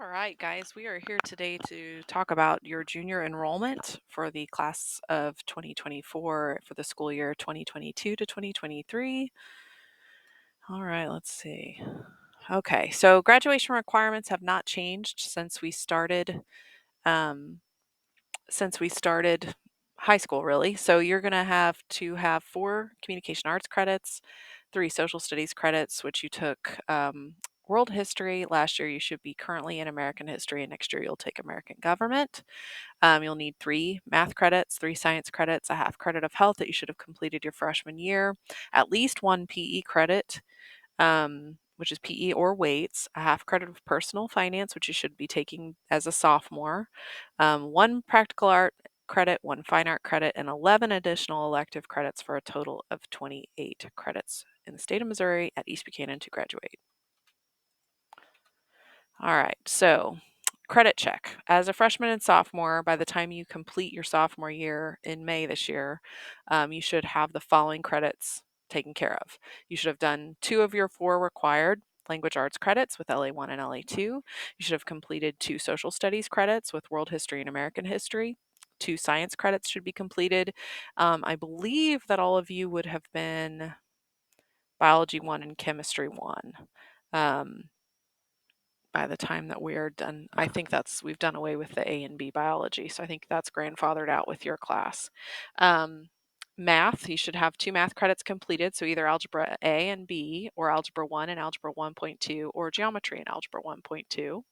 All right, guys, we are here today to talk about your junior enrollment for the class of 2024 for the school year 2022 to 2023. All right, let's see. Okay, so graduation requirements have not changed um, since we started high school, really. So you're going to have 4 communication arts credits, 3 social studies credits, which you took world history. Last year, you should be currently in American history, and next year, you'll take American government. You'll need 3 math credits, 3 science credits, a half credit of health that you should have completed your freshman year, at least 1 PE credit, which is PE or weights, a half credit of personal finance, which you should be taking as a sophomore, 1 practical art credit, 1 fine art credit, and 11 additional elective credits for a total of 28 credits in the state of Missouri at East Buchanan to graduate. All right, so credit check. As a freshman and sophomore, by the time you complete your sophomore year in May this year, you should have the following credits taken care of. You should have done 2 of your 4 required language arts credits with LA1 and LA2. You should have completed 2 social studies credits with world history and American history. 2 science credits should be completed. I believe that all of you would have been biology 1 and chemistry 1. Um, by the time that we are done. I think we've done away with the A and B biology, so I think that's grandfathered out with your class. Math, you should have 2 math credits completed, so either algebra A and B, or algebra 1 and algebra 1.2, or geometry and algebra 1.2.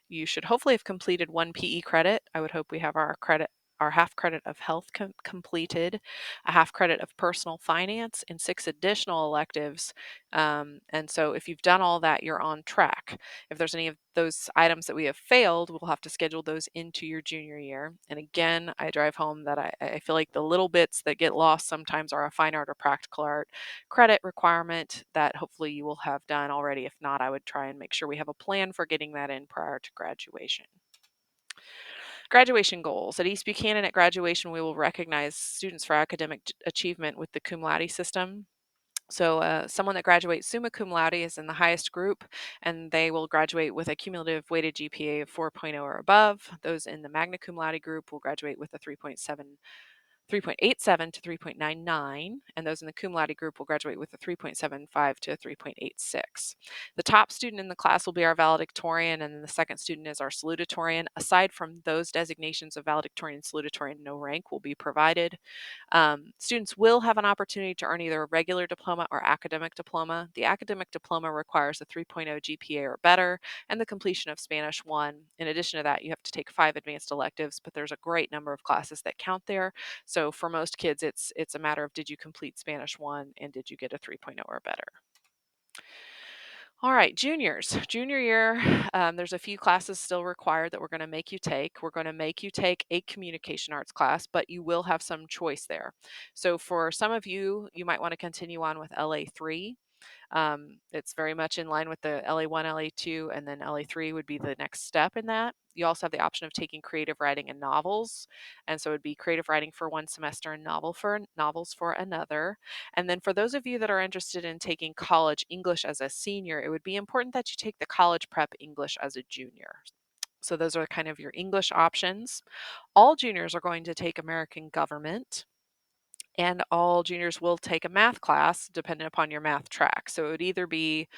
You should hopefully have completed 1 PE credit. I would hope we have our half credit of health completed, a half credit of personal finance, and 6 additional electives. And so if you've done all that, you're on track. If there's any of those items that we have failed, we'll have to schedule those into your junior year. And again, I drive home that I feel like the little bits that get lost sometimes are a fine art or practical art credit requirement that hopefully you will have done already. If not, I would try and make sure we have a plan for getting that in prior to graduation. Graduation goals. At East Buchanan at graduation, we will recognize students for academic achievement with the cum laude system. So someone that graduates summa cum laude is in the highest group, and they will graduate with a cumulative weighted GPA of 4.0 or above. Those in the magna cum laude group will graduate with a 3.87 to 3.99, and those in the cum laude group will graduate with a 3.75 to a 3.86. The top student in the class will be our valedictorian, and then the second student is our salutatorian. Aside from those designations of valedictorian and salutatorian, no rank will be provided. Students will have an opportunity to earn either a regular diploma or academic diploma. The academic diploma requires a 3.0 GPA or better and the completion of Spanish 1. In addition to that, you have to take 5 advanced electives, but there's a great number of classes that count there. So for most kids, it's a matter of did you complete Spanish 1 and did you get a 3.0 or better. All right, juniors. Junior year, there's a few classes still required that we're going to make you take. We're going to make you take a communication arts class, but you will have some choice there. So for some of you, you might want to continue on with LA3. It's very much in line with the LA1, LA2, and then LA3 would be the next step in that. You also have the option of taking creative writing and novels. And so it would be creative writing for 1 semester and novels for another. And then for those of you that are interested in taking college English as a senior, it would be important that you take the college prep English as a junior. So those are kind of your English options. All juniors are going to take American government, and all juniors will take a math class depending upon your math track. So it would either be,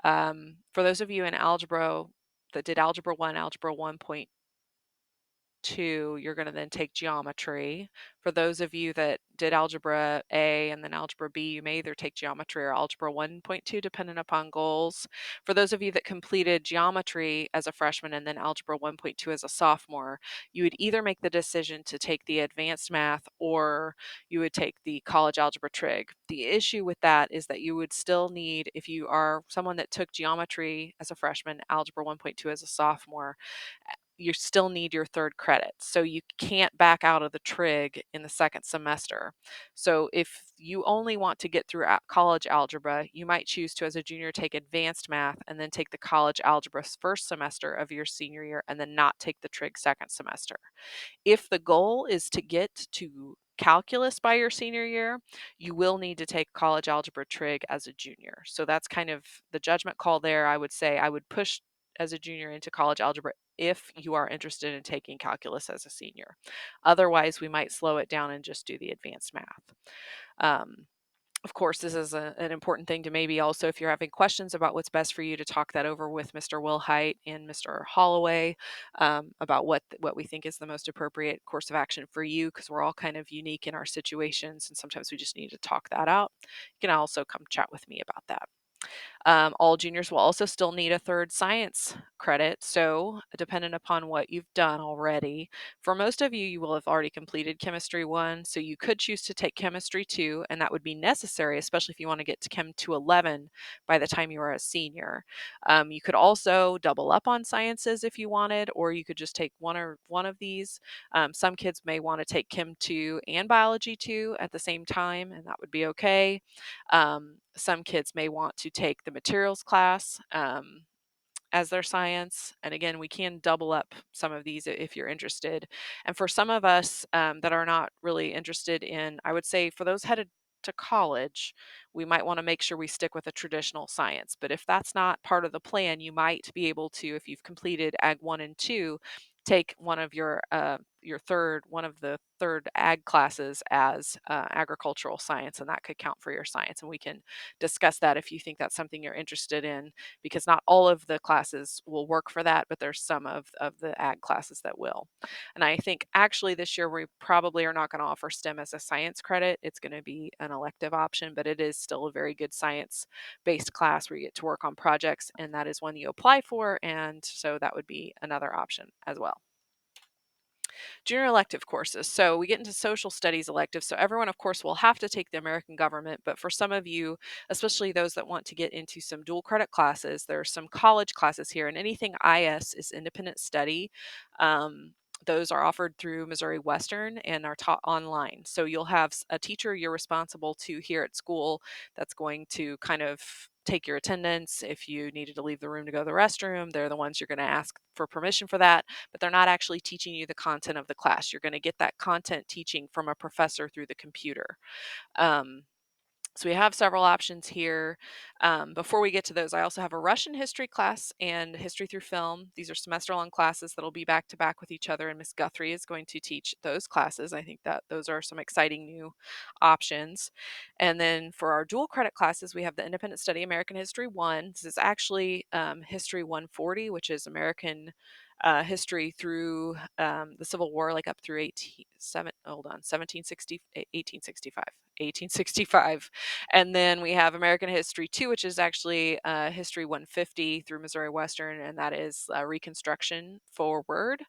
for those of you in algebra that did algebra 1, algebra 1.2, you're going to then take geometry. For those of you that did algebra A and then algebra B, you may either take geometry or algebra 1.2, depending upon goals. For those of you that completed geometry as a freshman and then algebra 1.2 as a sophomore, you would either make the decision to take the advanced math or you would take the college algebra trig. The issue with that is that you would still need, if you are someone that took geometry as a freshman, algebra 1.2 as a sophomore, you still need your 3rd credit. So you can't back out of the trig in the 2nd semester. So if you only want to get through college algebra, you might choose to, as a junior, take advanced math and then take the college algebra 1st semester of your senior year and then not take the trig 2nd semester. If the goal is to get to calculus by your senior year, you will need to take college algebra trig as a junior. So that's kind of the judgment call there. I would say I would push as a junior into college algebra if you are interested in taking calculus as a senior. Otherwise, we might slow it down and just do the advanced math. Um, of course, this is an important thing to maybe also, if you're having questions about what's best for you, to talk that over with Mr. Wilhite and Mr. Holloway about what we think is the most appropriate course of action for you, because we're all kind of unique in our situations, and sometimes we just need to talk that out. You can also come chat with me about that. All juniors will also still need a third science credit. So, dependent upon what you've done already, for most of you, you will have already completed Chemistry 1. So, you could choose to take Chemistry 2, and that would be necessary, especially if you want to get to Chem 211 by the time you are a senior. You could also double up on sciences if you wanted, or you could just take one of these. Some kids may want to take Chem 2 and Biology 2 at the same time, and that would be okay. Some kids may want to take the materials class as their science. And again, we can double up some of these if you're interested. And for some of us that are not really interested in, I would say for those headed to college, we might want to make sure we stick with a traditional science. But if that's not part of the plan, you might be able to, if you've completed Ag 1 and 2, take one of one of the third ag classes as agricultural science, and that could count for your science. And we can discuss that if you think that's something you're interested in, because not all of the classes will work for that, but there's some of the ag classes that will. And I think actually this year we probably are not going to offer STEM as a science credit. It's going to be an elective option, but it is still a very good science based class where you get to work on projects, and that is one you apply for. And so that would be another option as well. Junior elective courses. So we get into social studies electives. So everyone, of course, will have to take the American government, but for some of you, especially those that want to get into some dual credit classes, there are some college classes here, and anything IS is independent study. Those are offered through Missouri Western and are taught online. So you'll have a teacher you're responsible to here at school that's going to kind of take your attendance. If you needed to leave the room to go to the restroom, they're the ones you're going to ask for permission for that, but they're not actually teaching you the content of the class. You're going to get that content teaching from a professor through the computer. Um, so we have several options here. Before we get to those, I also have a Russian history class and history through film. These are semester-long classes that'll be back to back with each other, and Miss Guthrie is going to teach those classes. I think that those are some exciting new options. And then for our dual credit classes, we have the Independent Study American History 1. This is actually History 140, which is American history through the Civil War, like up through 1865. And then we have American History 2, which is actually History 150 through Missouri Western, and that is Reconstruction forward.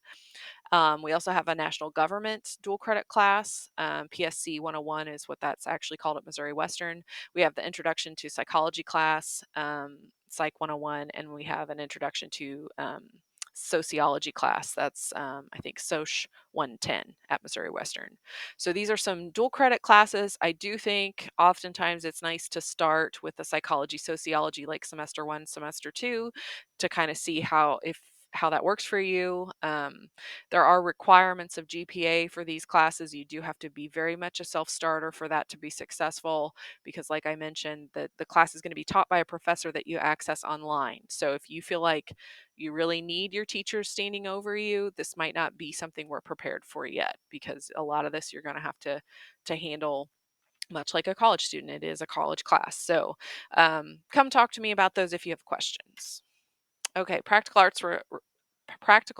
We also have a national government dual credit class. PSC 101 is what that's actually called at Missouri Western. We have the introduction to psychology class, Psych 101, and we have an introduction to sociology class. That's, I think, Soc 110 at Missouri Western. So these are some dual credit classes. I do think oftentimes it's nice to start with the psychology, sociology, like semester 1, semester 2, to kind of see how that works for you. There are requirements of GPA for these classes. You do have to be very much a self-starter for that to be successful, because like I mentioned, the class is going to be taught by a professor that you access online. So if you feel like you really need your teachers standing over you, this might not be something we're prepared for yet, because a lot of this you're going to have to handle much like a college student. It is a college class. So come talk to me about those if you have questions. Okay, practical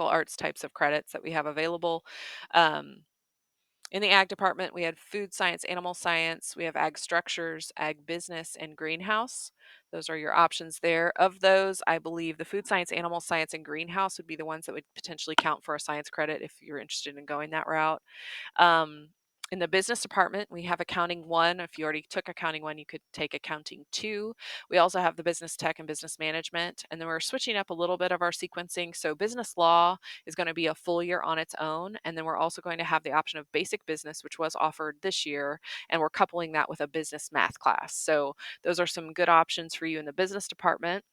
arts types of credits that we have available. Um, in the ag department, we had food science, animal science, we have ag structures, ag business, and greenhouse. Those are your options there. Of those, I believe the food science, animal science, and greenhouse would be the ones that would potentially count for a science credit if you're interested in going that route. Um, in the business department, we have accounting 1. If you already took accounting 1, you could take accounting 2. We also have the business tech and business management. And then we're switching up a little bit of our sequencing. So business law is going to be a full year on its own. And then we're also going to have the option of basic business, which was offered this year. And we're coupling that with a business math class. So those are some good options for you in the business department.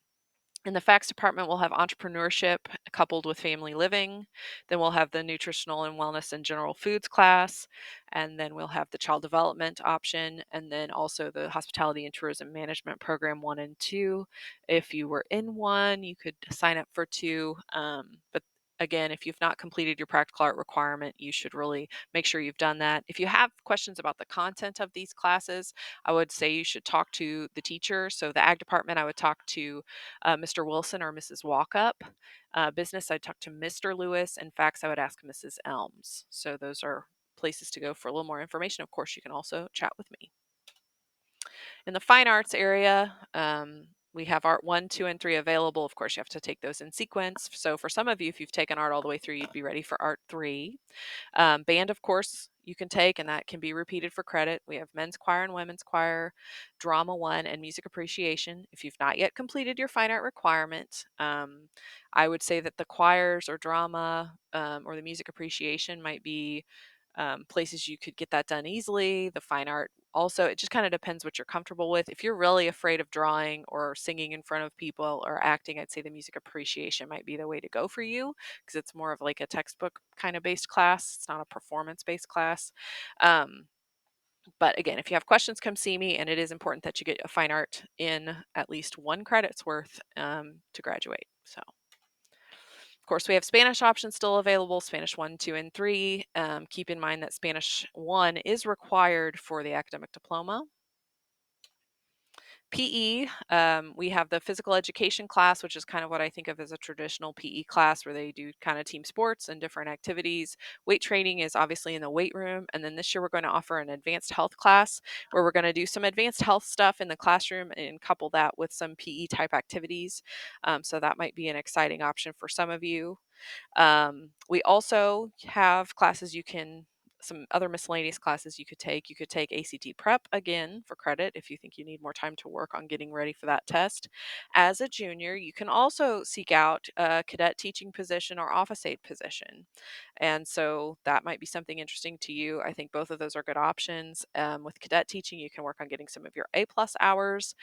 In the facts department, we'll have entrepreneurship coupled with family living. Then we'll have the nutritional and wellness and general foods class. And then we'll have the child development option. And then also the hospitality and tourism management program 1 and 2. If you were in one, you could sign up for two. But again, if you've not completed your practical art requirement, you should really make sure you've done that. If you have questions about the content of these classes, I would say you should talk to the teacher. So the ag department, I would talk to Mr. Wilson or Mrs. Walkup. Business, I'd talk to Mr. Lewis. And facts, I would ask Mrs. Elms. So those are places to go for a little more information. Of course, you can also chat with me. In the fine arts area, we have Art 1, 2, and 3 available. Of course, you have to take those in sequence. So for some of you, if you've taken art all the way through, you'd be ready for Art 3. Band, of course, you can take, and that can be repeated for credit. We have men's choir and women's choir, drama 1, and music appreciation. If you've not yet completed your fine art requirement, I would say that the choirs or drama or the music appreciation might be places you could get that done easily. The fine art also, it just kind of depends what you're comfortable with. If you're really afraid of drawing or singing in front of people or acting, I'd say the music appreciation might be the way to go for you, because it's more of like a textbook kind of based class. It's not a performance based class. Um, but again, if you have questions, come see me. And it is important that you get a fine art in at least 1 credit's worth to graduate. So, of course, we have Spanish options still available, Spanish 1, 2, and 3. Keep in mind that Spanish 1 is required for the academic diploma. PE, we have the physical education class, which is kind of what I think of as a traditional PE class where they do kind of team sports and different activities. Weight training is obviously in the weight room. And then this year we're going to offer an advanced health class where we're going to do some advanced health stuff in the classroom and couple that with some PE type activities. So that might be an exciting option for some of you. We also have classes some other miscellaneous classes you could take. You could take ACT Prep again for credit if you think you need more time to work on getting ready for that test. As a junior, you can also seek out a cadet teaching position or office aide position. And so that might be something interesting to you. I think both of those are good options. With cadet teaching, you can work on getting some of your A+ hours.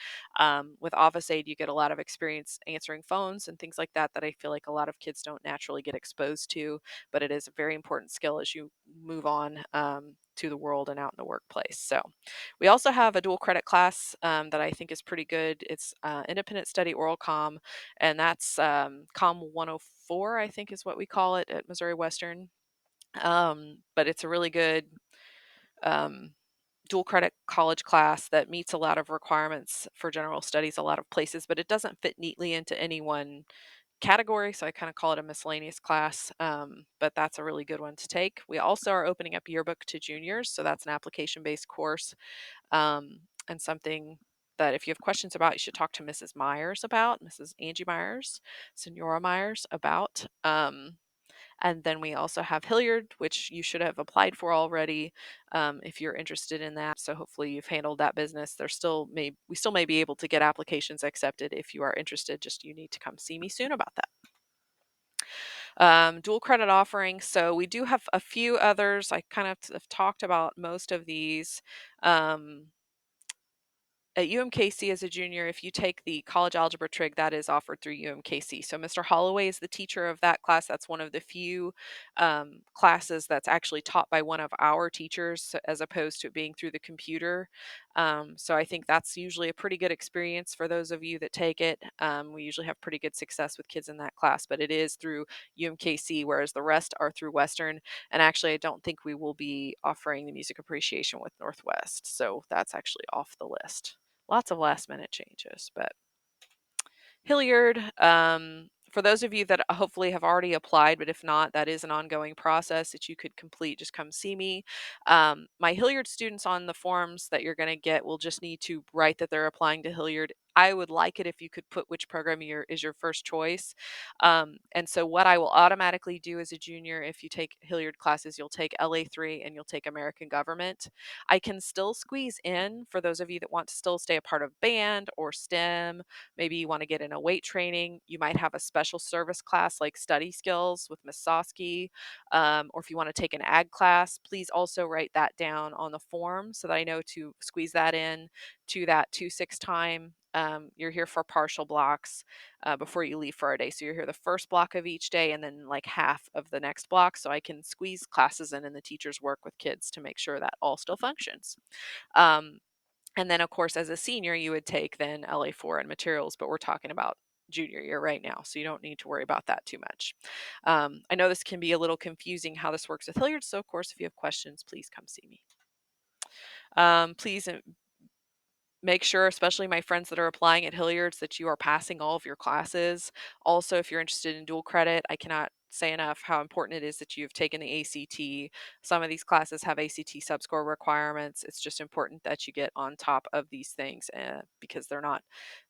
With office aide, you get a lot of experience answering phones and things like that I feel like a lot of kids don't naturally get exposed to, but it is a very important skill as you move on to the world and out in the workplace. So we also have a dual credit class that I think is pretty good. It's independent study oral comm, and that's comm 104, I think is what we call it at Missouri Western. But it's a really good um, dual credit college class that meets a lot of requirements for general studies a lot of places, but it doesn't fit neatly into any one category. So I kind of call it a miscellaneous class, but that's a really good one to take. We also are opening up yearbook to juniors. So that's an application based course and something that if you have questions about, you should talk to Mrs. Myers about, Mrs. Angie Myers, Senora Myers about. And then we also have Hilliard, which you should have applied for already if you're interested in that. So hopefully you've handled that business. We still may be able to get applications accepted if you are interested. Just you need to come see me soon about that. Dual credit offerings. So we do have a few others. I kind of have talked about most of these. At UMKC as a junior, if you take the college algebra trig, that is offered through UMKC. So Mr. Holloway is the teacher of that class. That's one of the few classes that's actually taught by one of our teachers as opposed to it being through the computer. So I think that's usually a pretty good experience for those of you that take it. We usually have pretty good success with kids in that class, but it is through UMKC, whereas the rest are through Western. And actually, I don't think we will be offering the music appreciation with Northwest. So that's actually off the list. Lots of last minute changes, but Hilliard, for those of you that hopefully have already applied, but if not, that is an ongoing process that you could complete. Just come see me. My Hilliard students on the forms that you're going to get will just need to write that they're applying to Hilliard. I would like it if you could put which program is your first choice. And so what I will automatically do as a junior, if you take Hilliard classes, you'll take LA3 and you'll take American Government. I can still squeeze in for those of you that want to still stay a part of band or STEM. Maybe you want to get in a weight training. You might have a special service class like study skills with Miss Sosky. Or if you want to take an ag class, please also write that down on the form so that I know to squeeze that in to that 2-6 time. You're here for partial blocks before you leave for a day. So you're here the first block of each day and then like half of the next block. So I can squeeze classes in and the teachers work with kids to make sure that all still functions. Um, and then, of course, as a senior, you would take then LA4 and materials, but we're talking about junior year right now, so you don't need to worry about that too much. I know this can be a little confusing how this works with Hilliard, so of course, if you have questions, please come see me. Please make sure, especially my friends that are applying at Hilliard's, that you are passing all of your classes. Also, if you're interested in dual credit, I cannot say enough how important it is that you've taken the ACT. Some of these classes have ACT subscore requirements. It's just important that you get on top of these things because they're not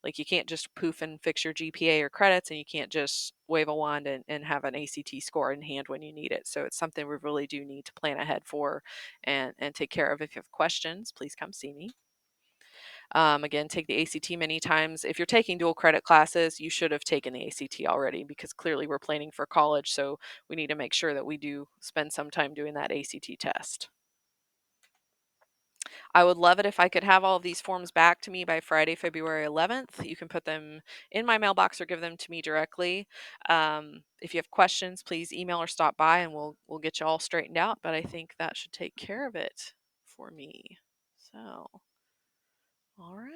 like you can't just poof and fix your GPA or credits, and you can't just wave a wand and have an ACT score in hand when you need it. So it's something we really do need to plan ahead for and take care of. If you have questions, please come see me. Again, take the ACT many times. If you're taking dual credit classes, you should have taken the ACT already because clearly we're planning for college. So we need to make sure that we do spend some time doing that ACT test. I would love it if I could have all of these forms back to me by Friday, February 11th. You can put them in my mailbox or give them to me directly. If you have questions, please email or stop by and we'll get you all straightened out. But I think that should take care of it for me. So, all right.